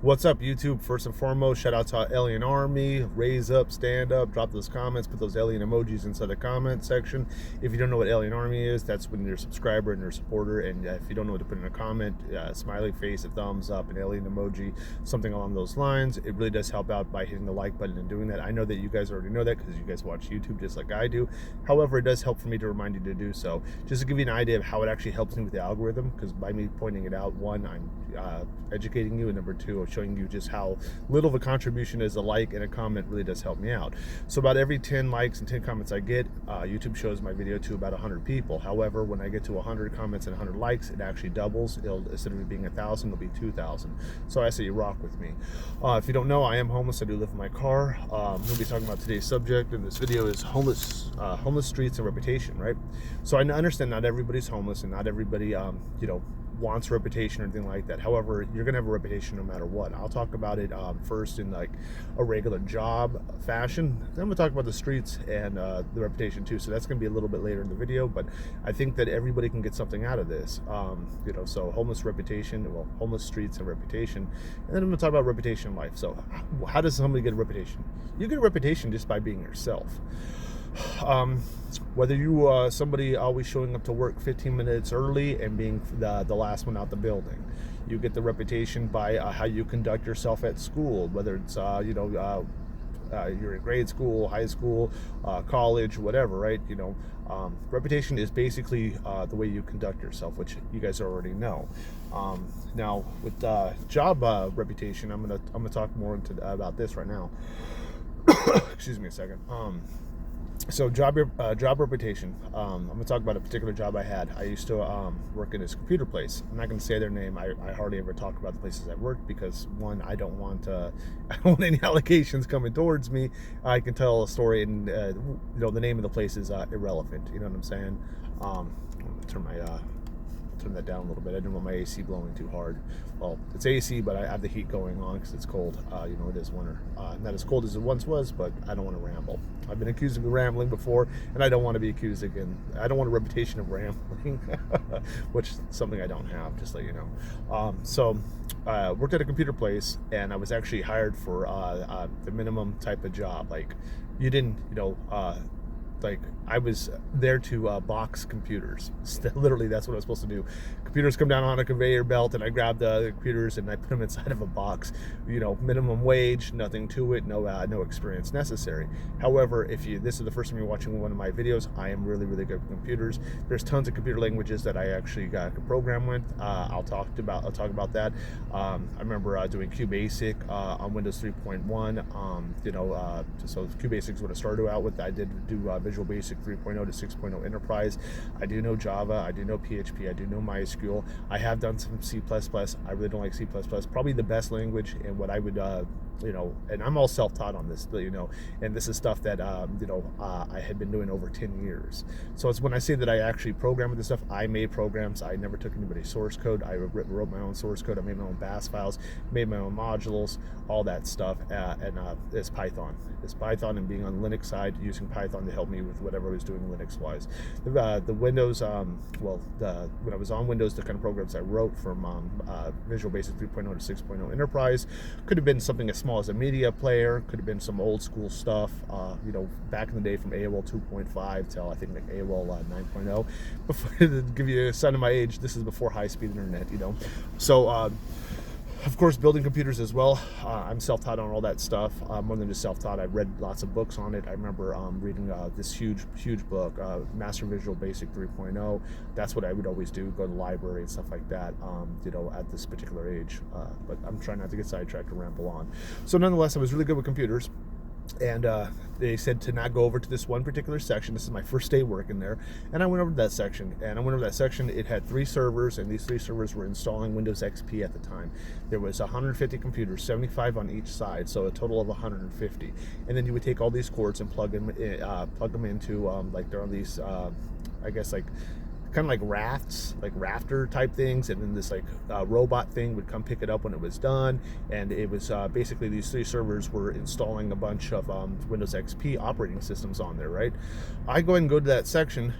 What's up, YouTube? First and foremost, shout out to Alien Army. Raise up, stand up, drop those comments, put those alien emojis inside the comment section. If you don't know what Alien Army is, that's when you're a subscriber and you're a supporter. And if you don't know what to put in a comment, smiley face, a thumbs up, an alien emoji, something along those lines. It really does help out by hitting the like button and doing that. I know that you guys already know that because you guys watch YouTube just like I do. However, it does help for me to remind you to do so. Just to give you an idea of how it actually helps me with the algorithm, because by me pointing it out, one, I'm educating you, and number two, showing you just how little of a contribution is a like and a comment really does help me out. So about every 10 likes and 10 comments I get, YouTube shows my video to about 100 people. However, when I get to 100 comments and 100 likes, it actually doubles. Instead of it being 1,000, it'll be 2,000. So I say you rock with me. If you don't know, I am homeless. I do live in my car. I'm going to be talking about today's subject in this video is homeless streets and reputation, right? So I understand not everybody's homeless and not everybody, wants reputation or anything like that. However, you're gonna have a reputation no matter what. I'll talk about it first in like a regular job fashion. Then I'm gonna talk about the streets and the reputation too. So that's gonna be a little bit later in the video, but I think that everybody can get something out of this. So homeless streets and reputation. And then I'm gonna talk about reputation in life. So how does somebody get a reputation? You get a reputation just by being yourself. Whether you somebody always showing up to work 15 minutes early and being the last one out the building, you get the reputation by how you conduct yourself at school, whether it's you're in grade school, high school, college, whatever, right? Reputation is basically the way you conduct yourself, which you guys already know. Now with job reputation, I'm gonna talk more about this right now. Excuse me a second. So job reputation. I'm gonna talk about a particular job I had. I used to work in this computer place. I'm not gonna say their name. I hardly ever talk about the places I worked because one, I don't want any allegations coming towards me. I can tell a story, and the name of the place is irrelevant. You know what I'm saying? I'm gonna turn that down a little bit. I didn't want my AC blowing too hard. Well, it's AC, but I have the heat going on because it's cold. It is winter. Not as cold as it once was, but I don't want to ramble. I've been accused of rambling before, and I don't want to be accused again. I don't want a reputation of rambling, which is something I don't have, just to let you know. So worked at a computer place, and I was actually hired for the minimum type of job. Like, you didn't, like, I was there to box computers. Literally, that's what I was supposed to do. Computers come down on a conveyor belt, and I grab the computers and I put them inside of a box. Minimum wage, nothing to it, no experience necessary. However, if this is the first time you're watching one of my videos, I am really, really good with computers. There's tons of computer languages that I actually got a program with. I'll talk about that. I remember doing QBasic on Windows 3.1. So QBasic is what I started out with. I did do Visual Basic 3.0 to 6.0 Enterprise. I do know Java, I do know PHP, I do know MySQL. I have done some C++. I really don't like C++. Probably the best language, and what I would, and I'm all self-taught on this, and this is stuff that, I had been doing over 10 years. So it's when I say that I actually program with this stuff, I made programs. I never took anybody's source code. I wrote my own source code. I made my own BAS files, made my own modules, all that stuff, and it's Python. It's Python, and being on the Linux side, using Python to help me with whatever I was doing Linux-wise. The Windows, when I was on Windows, the kind of programs I wrote from Visual Basic 3.0 to 6.0 Enterprise could have been something as small as a media player, could have been some old school stuff, back in the day from AOL 2.5 till I think like AOL 9.0. Before, to give you a sign of my age, this is before high-speed internet, So, of course, building computers as well. I'm self-taught on all that stuff. More than just self-taught, I've read lots of books on it. I remember reading this huge book, Master Visual Basic 3.0. That's what I would always do, go to the library and stuff like that, at this particular age. But I'm trying not to get sidetracked and ramble on. So nonetheless, I was really good with computers. And they said to not go over to this one particular section. This is my first day working there, and I went over to that section. It had 3 servers, and these 3 servers were installing Windows XP at the time. There was 150 computers, 75 on each side, so a total of 150. And then you would take all these cords and plug them into like they're on these, I guess, like kind of like rafts, like rafter type things, and then this like robot thing would come pick it up when it was done. And it was basically these 3 servers were installing a bunch of Windows XP operating systems on there, right? I go ahead and go to that section,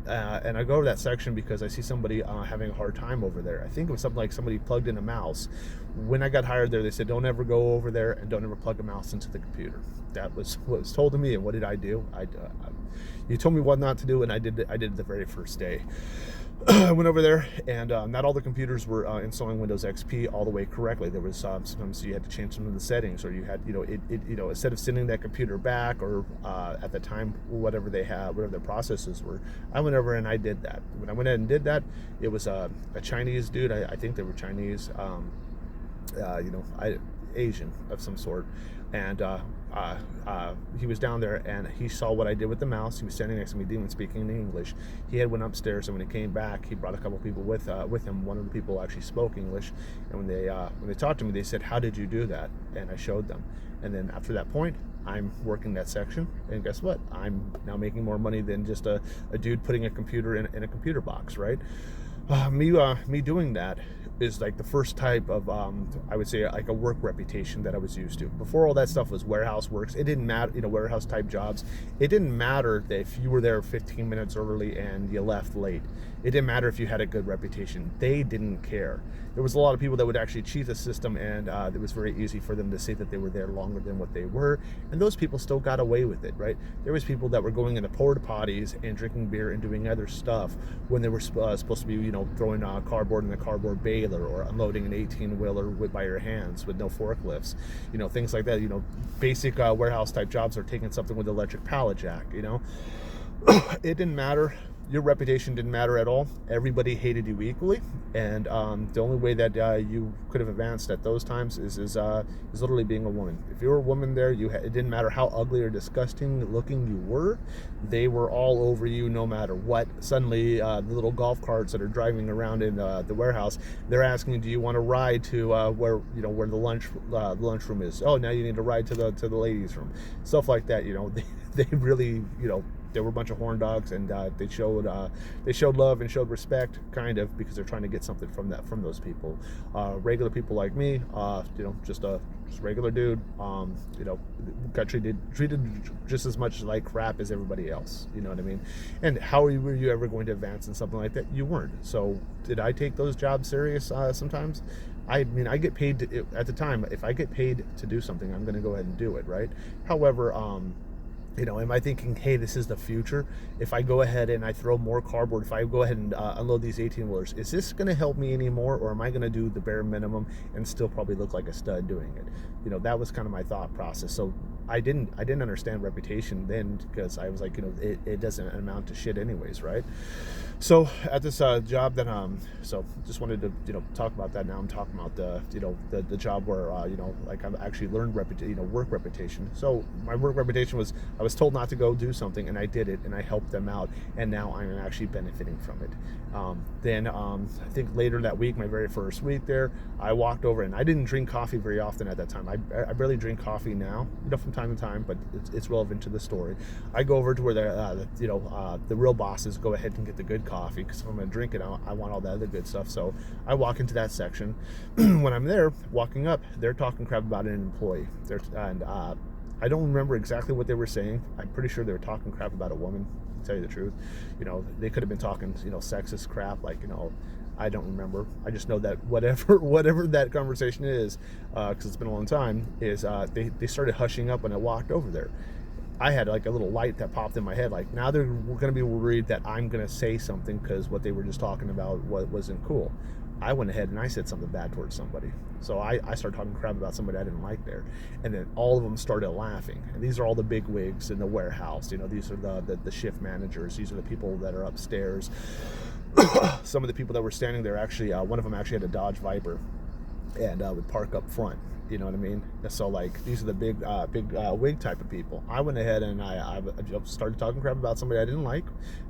And I go over that section because I see somebody having a hard time over there. I think it was something like somebody plugged in a mouse. When I got hired there, they said, don't ever go over there and don't ever plug a mouse into the computer. That was what was told to me. And what did I do? You told me what not to do, and I did it the very first day. I went over there, and not all the computers were installing Windows XP all the way correctly. There was sometimes you had to change some of the settings, or you had, instead of sending that computer back, or at the time whatever their processes were, I went over and I did that. When I went in and did that, it was a Chinese dude. I think they were Chinese, Asian of some sort, and he was down there, and he saw what I did with the mouse. He was standing next to me, didn't speak in English. He had went upstairs, and when he came back, he brought a couple people with him. One of the people actually spoke English, and when they talked to me, they said, "How did you do that?" And I showed them. And then after that point, I'm working that section, and guess what? I'm now making more money than just a dude putting a computer in a computer box, right? Me doing that is like the first type of I would say like a work reputation that I was used to. Before, all that stuff was warehouse works. It didn't matter, warehouse type jobs. It didn't matter that if you were there 15 minutes early and you left late. It didn't matter if you had a good reputation. They didn't care. There was a lot of people that would actually cheat the system, and it was very easy for them to say that they were there longer than what they were, and those people still got away with it, right? There was people that were going into porta potties and drinking beer and doing other stuff when they were supposed to be, throwing cardboard in the cardboard baler, or unloading an 18-wheeler by your hands with no forklifts, things like that. Basic warehouse type jobs, are taking something with electric pallet jack. It didn't matter. Your reputation didn't matter at all. Everybody hated you equally, and the only way that you could have advanced at those times is literally being a woman. If you were a woman there, it didn't matter how ugly or disgusting looking you were. They were all over you, no matter what. Suddenly, the little golf carts that are driving around in the warehouse, they're asking you, "Do you want to ride to where the lunchroom is?" "Oh, now you need to ride to the ladies' room." Stuff like that. They really, they were a bunch of horn dogs, and they showed love and showed respect, kind of, because they're trying to get something from those people. Regular people like me, just a regular dude, got treated just as much like crap as everybody else. You know what I mean? And how were you ever going to advance in something like that? You weren't. So did I take those jobs serious? Sometimes. I get paid at the time. If I get paid to do something, I'm going to go ahead and do it, right? However, am I thinking, hey, this is the future? If I go ahead and I throw more cardboard, if I go ahead and unload these 18-wheelers, is this going to help me anymore, or am I going to do the bare minimum and still probably look like a stud doing it? That was kind of my thought process. So I didn't understand reputation then, because I was like, it doesn't amount to shit anyways, right? So at this job that so just wanted to talk about that. Now I'm talking about the job where like I've actually learned work reputation. So my work reputation was, I was told not to go do something, and I did it, and I helped them out, and now I'm actually benefiting from it. Then I think later that week, my very first week there, I walked over, and I didn't drink coffee very often at that time. I barely drink coffee now, from time to time, but it's relevant to the story. I go over to where the real bosses go ahead and get the good coffee, because if I'm going to drink it, I want all the other good stuff. So I walk into that section. When I'm there, walking up, they're talking crap about an employee. I don't remember exactly what they were saying. I'm pretty sure they were talking crap about a woman, to tell you the truth. They could have been talking, sexist crap, like, I don't remember. I just know that whatever that conversation is, because it's been a long time, is they started hushing up when I walked over there. I had like a little light that popped in my head, like, now they're going to be worried that I'm going to say something because what they were just talking about wasn't cool. I went ahead and I said something bad towards somebody. So I started talking crap about somebody I didn't like there. And then all of them started laughing. And these are all the big wigs in the warehouse. These are the shift managers. These are the people that are upstairs. Some of the people that were standing there, actually, one of them actually had a Dodge Viper and would park up front. You know what I mean? So like, these are the big wig type of people. I went ahead and I started talking crap about somebody I didn't like,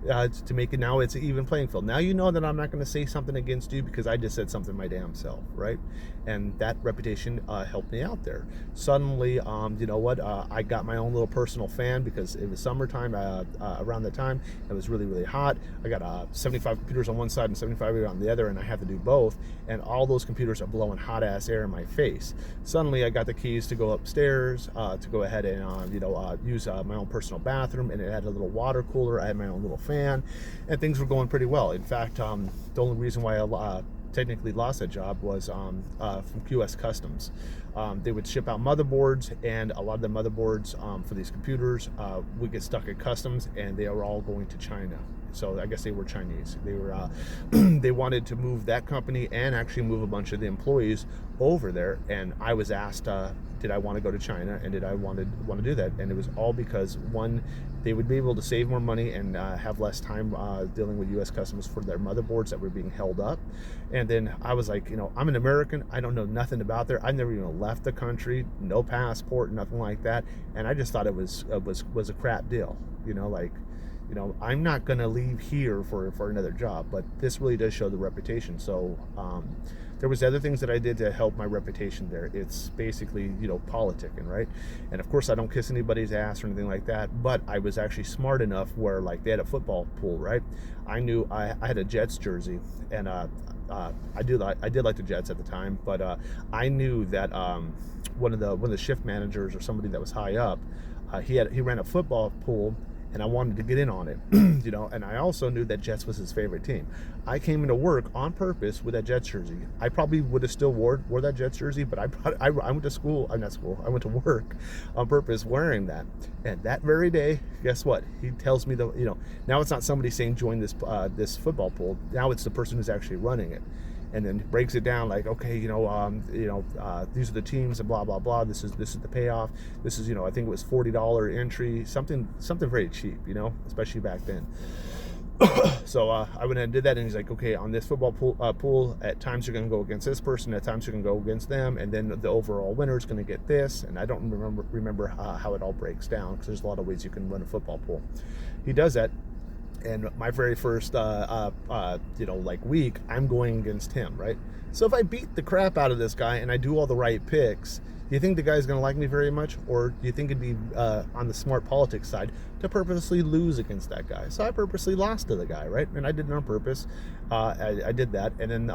to make it, now it's an even playing field. Now you know that I'm not going to say something against you because I just said something my damn self, right? And that reputation helped me out there. Suddenly, I got my own little personal fan, because it was summertime. Around that time, it was really, really hot. I got 75 computers on one side and 75 on the other, and I had to do both. And all those computers are blowing hot ass air in my face. Suddenly I got the keys to go upstairs, to go ahead and use my own personal bathroom, and it had a little water cooler. I had my own little fan, and things were going pretty well. In fact, the only reason why I technically lost that job was from QS Customs. They would ship out motherboards, and a lot of the motherboards for these computers would get stuck at customs, and they were all going to China. So I guess they were Chinese. They were they wanted to move that company and actually move a bunch of the employees over there. And I was asked, did I want to go to China, and did I want to do that? And it was all because, one, they would be able to save more money and have less time dealing with U.S. Customs for their motherboards that were being held up. And then I was like, I'm an American. I don't know nothing about there. I never even left the country, no passport, nothing like that. And I just thought it was a crap deal. I'm not going to leave here for another job, but this really does show the reputation. So there was other things that I did to help my reputation there. It's basically, politicking, right? And of course, I don't kiss anybody's ass or anything like that, but I was actually smart enough where, like, they had a football pool, right? I knew I had a Jets jersey, and I did like the Jets at the time, but I knew that one of the shift managers or somebody that was high up, he ran a football pool, and I wanted to get in on it, and I also knew that Jets was his favorite team. I came into work on purpose with that Jets jersey. I probably would have still wore that Jets jersey, but I went to school, I went to work on purpose wearing that. And that very day, guess what? He tells me now it's not somebody saying join this football pool. Now it's the person who's actually running it. And then breaks it down like, okay, these are the teams and blah blah blah. This is the payoff. This is, I think it was $40 entry, something very cheap, especially back then. So I went ahead and did that, and he's like, okay, on this football pool, at times you're going to go against this person, at times you're going to go against them, and then the overall winner is going to get this. And I don't remember how it all breaks down, because there's a lot of ways you can run a football pool. He does that. And my very first, week, I'm going against him, right? So if I beat the crap out of this guy and I do all the right picks, do you think the guy's going to like me very much? Or do you think it'd be on the smart politics side to purposely lose against that guy? So I purposely lost to the guy, right? And I did it on purpose. I did that. And then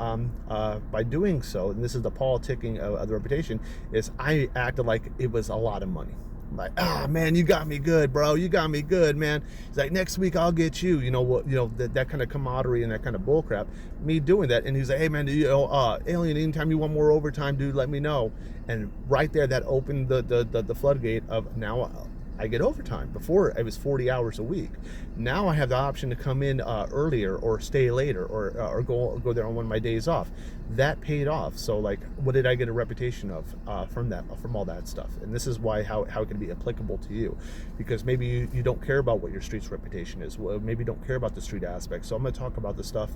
by doing so, and this is the politicking of the reputation, is I acted like it was a lot of money. Like, man, you got me good, bro. You got me good, man. He's like, next week I'll get you. That kind of camaraderie and that kind of bullcrap. Me doing that, and he's like, hey, man, Alien, anytime you want more overtime, dude, let me know. And right there, that opened the floodgate of now I get overtime. Before, it was 40 hours a week. Now I have the option to come in earlier or stay later or go there on one of my days off. That paid off. So, like, what did I get a reputation of from all that stuff? And this is why how it can be applicable to you, because maybe you don't care about what your street's reputation is. Well, maybe you don't care about the street aspect. So I'm going to talk about the stuff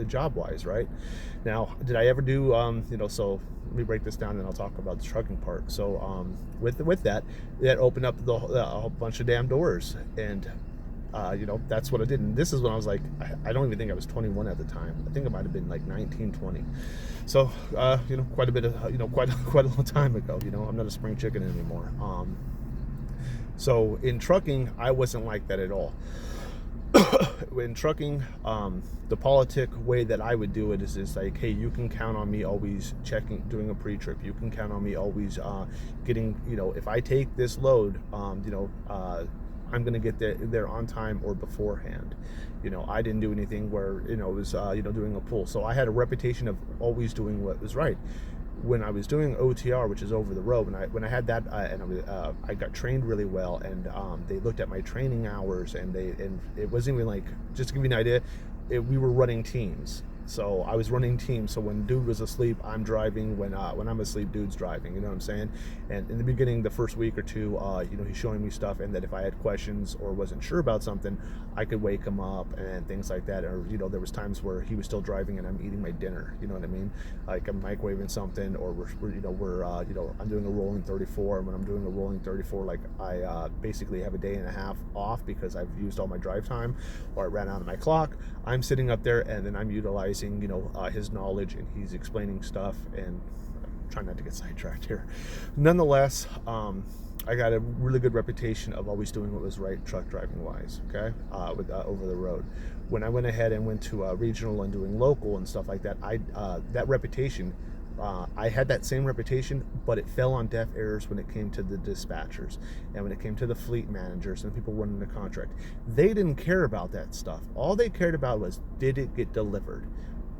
job-wise, right? Now, did I ever do so let me break this down, and then I'll talk about the trucking part. So with that opened up a whole bunch of damn doors, and that's what I did. And this is when I was like, I don't even think I was 21 at the time. I think it might have been like 19, 20. So quite a bit of quite a long time ago. I'm not a spring chicken anymore. So in trucking, I wasn't like that at all. In trucking, the politic way that I would do it is like, hey, you can count on me always doing a pre-trip. You can count on me always getting, if I take this load, I'm going to get there on time or beforehand. I didn't do anything where, it was, doing a pull. So I had a reputation of always doing what was right. When I was doing OTR, which is over the road, when I had that, I got trained really well, and they looked at my training hours, and it wasn't even like, just to give you an idea, we were running teams. So I was running teams. So when dude was asleep, I'm driving. When I'm asleep, dude's driving. You know what I'm saying? And in the beginning, the first week or two, he's showing me stuff, and that if I had questions or wasn't sure about something, I could wake him up and things like that. Or there was times where he was still driving and I'm eating my dinner. You know what I mean? Like I'm microwaving something, or I'm doing a rolling 34. And when I'm doing a rolling 34, like I basically have a day and a half off because I've used all my drive time, or I ran out of my clock. I'm sitting up there, and then I'm utilizing his knowledge, and he's explaining stuff, and I'm trying not to get sidetracked here. Nonetheless, I got a really good reputation of always doing what was right truck driving wise, okay, with over the road. When I went ahead and went to regional and doing local and stuff like that, that reputation I had that same reputation, but it fell on deaf ears when it came to the dispatchers and when it came to the fleet managers and people running the contract. They didn't care about that stuff. All they cared about was, did it get delivered?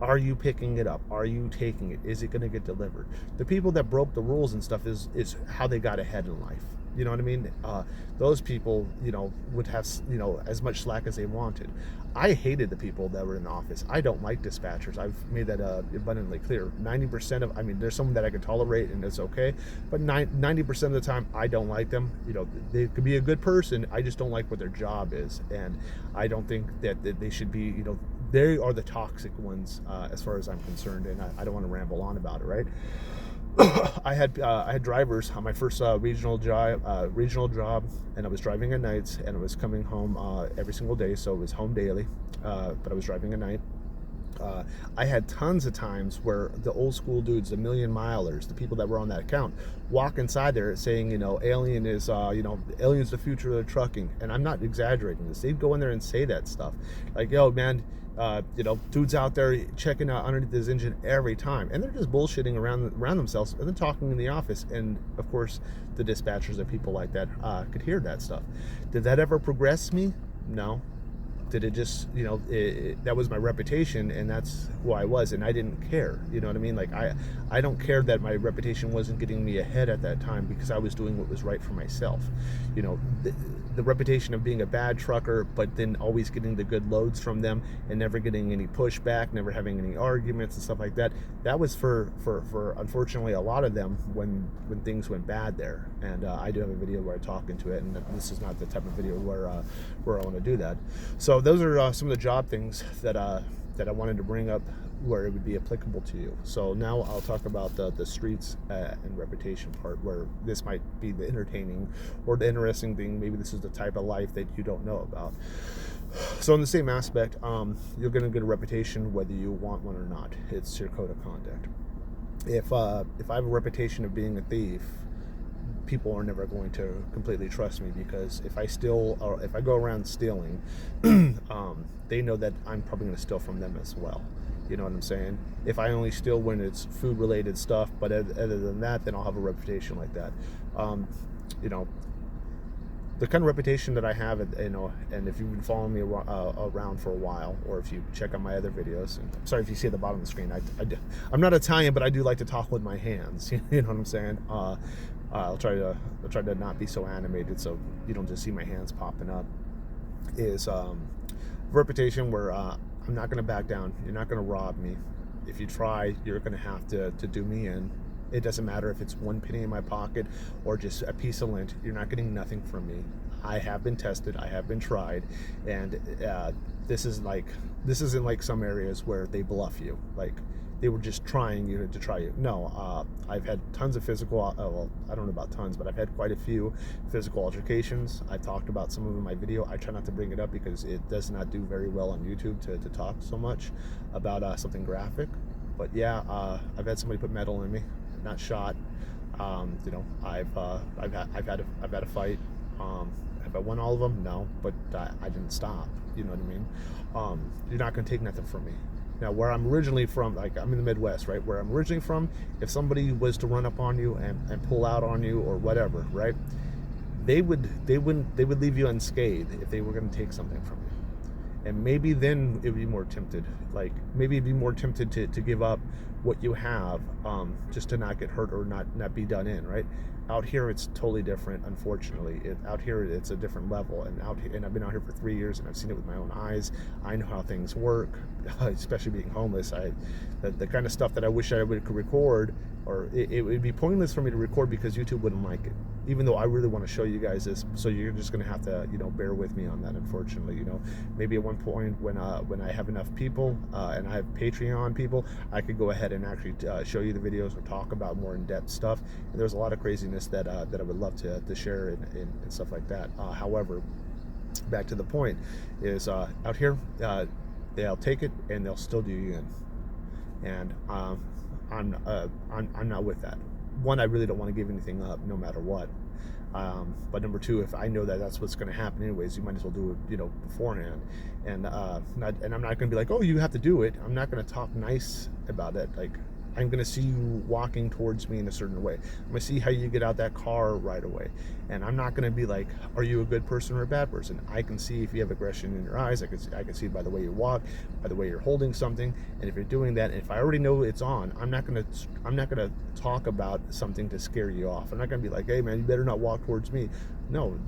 Are you picking it up? Are you taking it? Is it going to get delivered? The people that broke the rules and stuff is how they got ahead in life. You know what I mean? Those people, would have, as much slack as they wanted. I hated the people that were in the office. I don't like dispatchers. I've made that abundantly clear. 90% of, there's some that I can tolerate and it's okay, but 90% of the time, I don't like them. They could be a good person. I just don't like what their job is. And I don't think that they should be, they are the toxic ones as far as I'm concerned. And I don't want to ramble on about it, right? I had drivers on my first regional job, and I was driving at nights, and I was coming home every single day, so it was home daily, but I was driving at night. I had tons of times where the old school dudes, the million milers, the people that were on that account, walk inside there saying, Alien is, Alien's the future of trucking, and I'm not exaggerating this. They'd go in there and say that stuff, like, yo, man. Dudes out there checking out underneath his engine every time, and they're just bullshitting around themselves, and then talking in the office. And of course, the dispatchers and people like that could hear that stuff. Did that ever progress me? No. Did it just, that was my reputation, and that's who I was, and I didn't care. You know what I mean? Like, I don't care that my reputation wasn't getting me ahead at that time, because I was doing what was right for myself. The reputation of being a bad trucker, but then always getting the good loads from them and never getting any pushback, never having any arguments and stuff like that. That was for unfortunately a lot of them when things went bad there. And I do have a video where I talk into it, and this is not the type of video where I want to do that. So those are some of the job things that I wanted to bring up where it would be applicable to you. So now I'll talk about the streets and reputation part, where this might be the entertaining or the interesting thing. Maybe this is the type of life that you don't know about. So in the same aspect, you're going to get a reputation whether you want one or not. It's your code of conduct. If I have a reputation of being a thief, people are never going to completely trust me, because if I steal, or if I go around stealing, they know that I'm probably going to steal from them as well. You know what I'm saying? If I only steal when it's food related stuff, but other than that, then I'll have a reputation like that. The kind of reputation that I have, and if you've been following me around for a while, or if you check out my other videos, and I'm sorry if you see at the bottom of the screen, I'm not Italian, but I do like to talk with my hands. You know what I'm saying? I'll try to not be so animated, so you don't just see my hands popping up. Is reputation where I'm not going to back down. You're not going to rob me. If you try, you're going to have to do me in. It doesn't matter if it's 1 penny in my pocket or just a piece of lint. You're not getting nothing from me. I have been tested. I have been tried, and this isn't like some areas where they bluff you. Like, they were just trying you to try you. No, I've had tons of physical, well, I don't know about tons, but I've had quite a few physical altercations. I talked about some of them in my video. I try not to bring it up because it does not do very well on YouTube to talk so much about something graphic. But yeah, I've had somebody put metal in me, not shot. I've had a fight. Have I won all of them? No, but I didn't stop. You know what I mean? You're not going to take nothing from me. Now, where I'm originally from, like, I'm in the Midwest, right? Where I'm originally from, if somebody was to run up on you and pull out on you or whatever, right? They would leave you unscathed if they were going to take something from you. And maybe then it would be more tempted. Like, maybe it'd be more tempted to give up what you have, just to not get hurt or not be done in, right? Out here, it's totally different, unfortunately. Out here, it's a different level. And I've been out here for 3 years, and I've seen it with my own eyes. I know how things work, especially being homeless. The kind of stuff that I wish I could record, or it would be pointless for me to record because YouTube wouldn't like it. Even though I really want to show you guys this, so you're just going to have to, bear with me on that, unfortunately. Maybe at one point when I have enough people and I have Patreon people, I could go ahead and actually show you the videos or talk about more in-depth stuff. And there's a lot of craziness that I would love to share and stuff like that. However, back to the point is out here, they'll take it and they'll still do you in. And I'm not with that. One, I really don't want to give anything up, no matter what. But number two, if I know that that's what's going to happen anyways, you might as well do it, beforehand. And I'm not going to be like, oh, you have to do it. I'm not going to talk nice about it. Like, I'm going to see you walking towards me in a certain way. I'm going to see how you get out that car right away. And I'm not going to be like, are you a good person or a bad person? I can see if you have aggression in your eyes. I can see by the way you walk, by the way you're holding something. And if you're doing that, and if I already know it's on, I'm not going to talk about something to scare you off. I'm not going to be like, hey man, you better not walk towards me. No,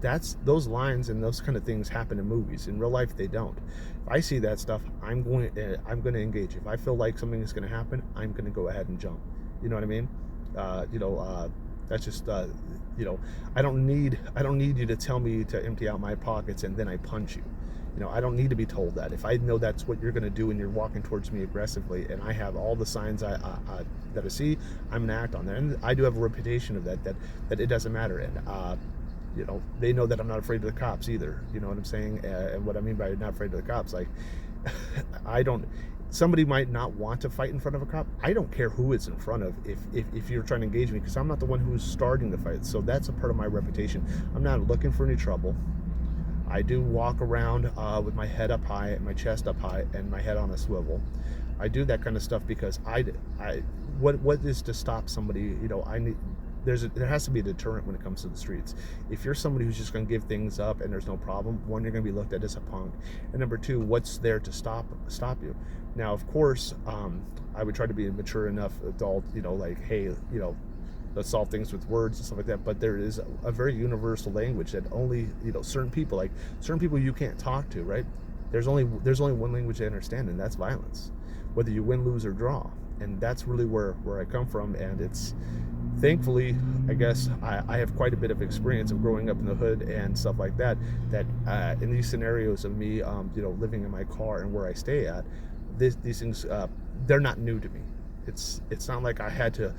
that's those lines and those kind of things happen in movies. In real life, they don't. If I see that stuff, I'm going to engage. If I feel like something is going to happen, I'm going to go ahead and jump. You know what I mean? That's just I don't need you to tell me to empty out my pockets and then I punch you. I don't need to be told that. If I know that's what you're going to do and you're walking towards me aggressively, and I have all the signs that I see, I'm going to act on that. And I do have a reputation of that it doesn't matter. And they know that I'm not afraid of the cops either. You know what I'm saying? And what I mean by not afraid of the cops, like, somebody might not want to fight in front of a cop. I don't care who it's in front of if you're trying to engage me, because I'm not the one who's starting the fight. So that's a part of my reputation. I'm not looking for any trouble. I do walk around with my head up high, my chest up high, and my head on a swivel. I do that kind of stuff because what is to stop somebody? There has to be a deterrent when it comes to the streets. If you're somebody who's just going to give things up and there's no problem, one, you're going to be looked at as a punk, and number two, what's there to stop you? Now, of course, I would try to be a mature enough adult, like, hey, let's solve things with words and stuff like that. But there is a very universal language that only certain people you can't talk to, right? There's only one language they understand, and that's violence, whether you win, lose, or draw. And that's really where I come from. And it's, thankfully, I guess I have quite a bit of experience of growing up in the hood and stuff like that in these scenarios of me living in my car and where I stay at, these things, they're not new to me. It's not like I had to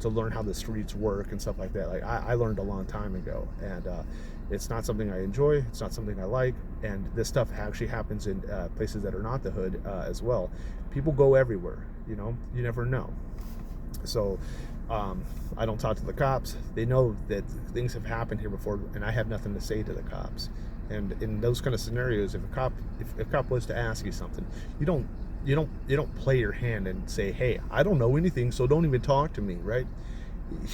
learn how the streets work and stuff like that. Like, I learned a long time ago, and it's not something I enjoy. It's not something I like. And this stuff actually happens in places that are not the hood as well. People go everywhere. You never know. So I don't talk to the cops. They know that things have happened here before, and I have nothing to say to the cops. And in those kind of scenarios, if a cop was to ask you something, you don't play your hand and say, hey, I don't know anything, so don't even talk to me, right?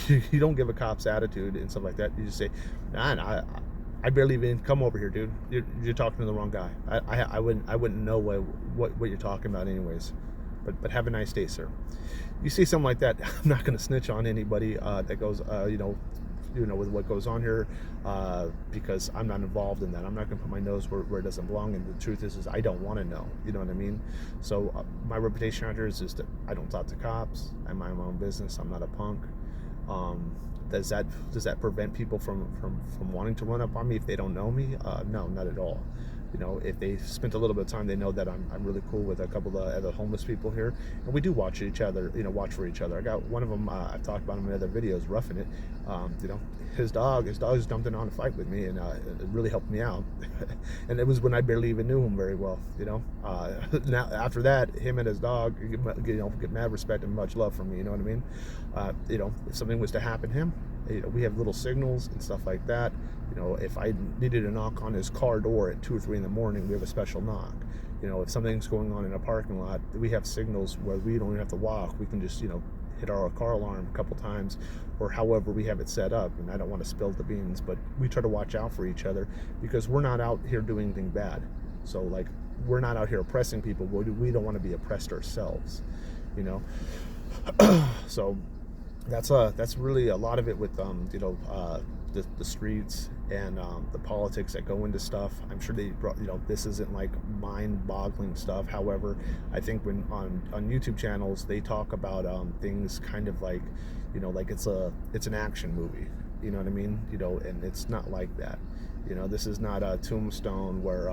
You don't give a cop's attitude and stuff like that. You just say, nah, I barely even come over here, dude. You're talking to the wrong guy. I wouldn't know what you're talking about anyways. But have a nice day, sir. You see something like that, I'm not going to snitch on anybody that goes, with what goes on here, because I'm not involved in that. I'm not going to put my nose where it doesn't belong. And the truth is I don't want to know. You know what I mean? So my reputation out here is just that I don't talk to cops. I mind my own business. I'm not a punk. Does that prevent people from wanting to run up on me if they don't know me? No, not at all. If they spent a little bit of time, they know that I'm really cool with a couple of other homeless people here, and we do watch for each other. I got one of them. I've talked about him in other videos, roughing it. His dog just jumped in on a fight with me, and it really helped me out. And it was when I barely even knew him very well. Now after that, him and his dog, get mad respect and much love from me. You know what I mean? If something was to happen to him, we have little signals and stuff like that. If I needed a knock on his car door at 2 or 3 in the morning, we have a special knock. If something's going on in a parking lot, we have signals where we don't even have to walk. We can just, hit our car alarm a couple times, or however we have it set up. And I don't want to spill the beans, but we try to watch out for each other, because we're not out here doing anything bad. So, like, we're not out here oppressing people. We don't want to be oppressed ourselves, So that's really a lot of it with the streets and the politics that go into stuff. I'm sure they brought, this isn't like mind-boggling stuff. However, I think when on YouTube channels they talk about things kind of like, like it's an action movie. You know what I mean? And it's not like that. This is not a Tombstone where,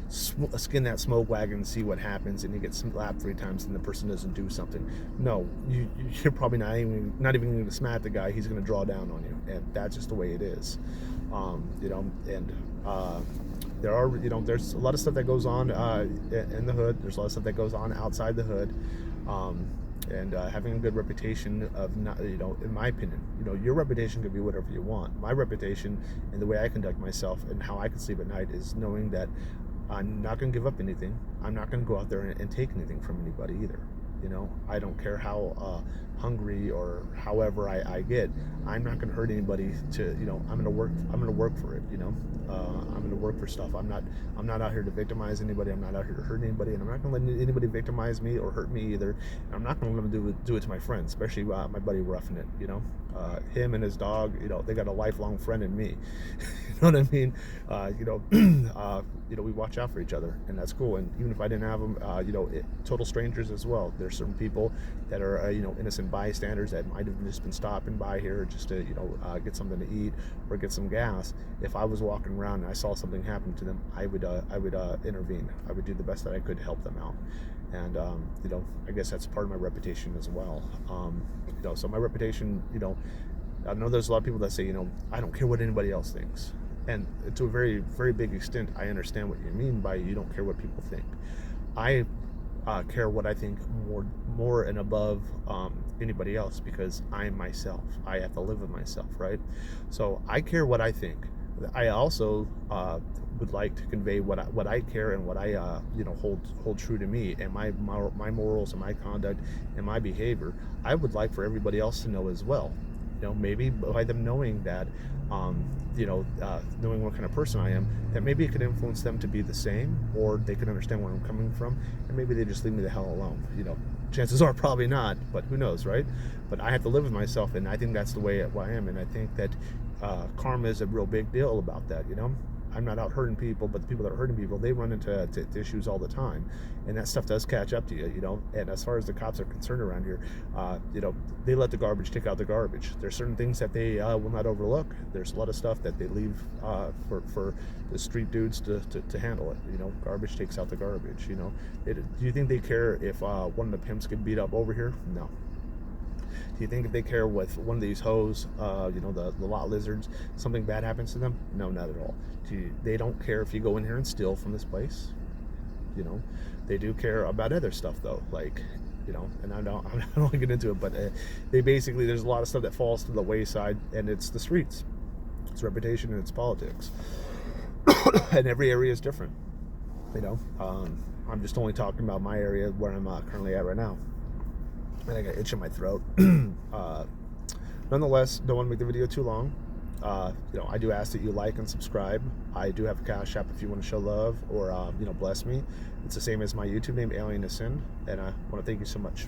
skin that smoke wagon and see what happens, and you get slapped 3 times and the person doesn't do something. No, you're probably not even going to smack the guy. He's going to draw down on you, and that's just the way it is. There are, there's a lot of stuff that goes on in the hood. There's a lot of stuff that goes on outside the hood. And having a good reputation of not, in my opinion, your reputation could be whatever you want. My reputation and the way I conduct myself and how I can sleep at night is knowing that I'm not going to give up anything. I'm not going to go out there and take anything from anybody either. You know, I don't care how hungry or however I get. I'm not going to hurt anybody. To, you know, I'm going to work. I'm going to work for it. You know, I'm going to work for stuff. I'm not out here to victimize anybody. I'm not out here to hurt anybody, and I'm not going to let anybody victimize me or hurt me either. And I'm not going to let them do it to my friends, especially my buddy Roughing It. You know, him and his dog. You know, they got a lifelong friend in me. You know what I mean? We watch out for each other, and that's cool. And even if I didn't have them, total strangers as well. There's certain people that are, innocent bystanders that might have just been stopping by here just to, get something to eat or get some gas. If I was walking around and I saw something happen to them, I would intervene. I would do the best that I could to help them out. And I guess that's part of my reputation as well. So my reputation, I know there's a lot of people that say, I don't care what anybody else thinks. And to a very, very big extent, I understand what you mean by you don't care what people think. I care what I think more and above anybody else, because I'm myself. I have to live with myself, right? So I care what I think. I also would like to convey what I care and what I hold true to me, and my morals and my conduct and my behavior. I would like for everybody else to know as well. Maybe by them knowing that, knowing what kind of person I am, that maybe it could influence them to be the same, or they can understand where I'm coming from, and maybe they just leave me the hell alone. Chances are probably not, but who knows, right? But I have to live with myself, and I think that's the way I am, and I think that karma is a real big deal about that. I'm not out hurting people, but the people that are hurting people, they run into issues all the time, and that stuff does catch up to you. And as far as the cops are concerned around here, they let the garbage take out the garbage. There's certain things that they will not overlook. There's a lot of stuff that they leave for the street dudes to handle it. Garbage takes out the garbage. Do you think they care if one of the pimps get beat up over here? No. Do you think if they care with one of these hoes, the lot lizards, something bad happens to them? No, not at all. They don't care if you go in here and steal from this place. They do care about other stuff though, like, and I don't want to get into it, but there's a lot of stuff that falls to the wayside, and it's the streets, it's reputation, and it's politics, and every area is different. I'm just only talking about my area where I'm currently at right now. And I got an itch in my throat. Nonetheless, don't want to make the video too long. I do ask that you like and subscribe. I do have a Cash App if you want to show love or bless me. It's the same as my YouTube name, AlienAscend, and I want to thank you so much.